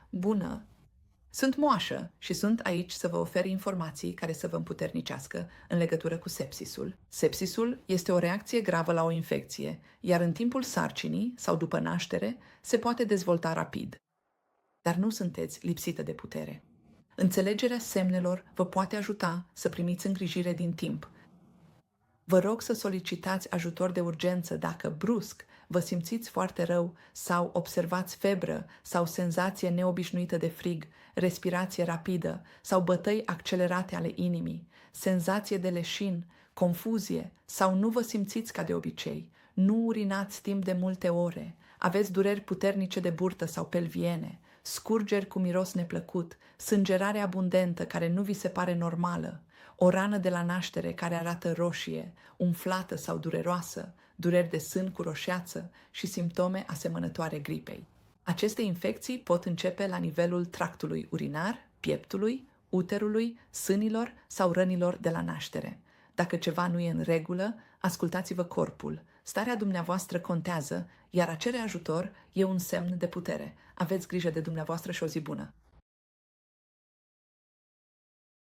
Bună! Sunt moașă și sunt aici să vă ofer informații care să vă împuternicească în legătură cu sepsisul. Sepsisul este o reacție gravă la o infecție, iar în timpul sarcinii sau după naștere se poate dezvolta rapid. Dar nu sunteți lipsită de putere. Înțelegerea semnelor vă poate ajuta să primiți îngrijire din timp. Vă rog să solicitați ajutor de urgență dacă brusc vă simțiți foarte rău sau observați febră sau senzație neobișnuită de frig, respirație rapidă sau bătăi accelerate ale inimii, senzație de leșin, confuzie sau nu vă simțiți ca de obicei, nu urinați timp de multe ore, aveți dureri puternice de burtă sau pelviene, scurgeri cu miros neplăcut, sângerare abundentă care nu vi se pare normală, o rană de la naștere care arată roșie, umflată sau dureroasă, dureri de sân cu roșeață și simptome asemănătoare gripei. Aceste infecții pot începe la nivelul tractului urinar, pieptului, uterului, sânilor sau rănilor de la naștere. Dacă ceva nu e în regulă, ascultați-vă corpul. Starea dumneavoastră contează, iar a cere ajutor e un semn de putere. Aveți grijă de dumneavoastră și o zi bună!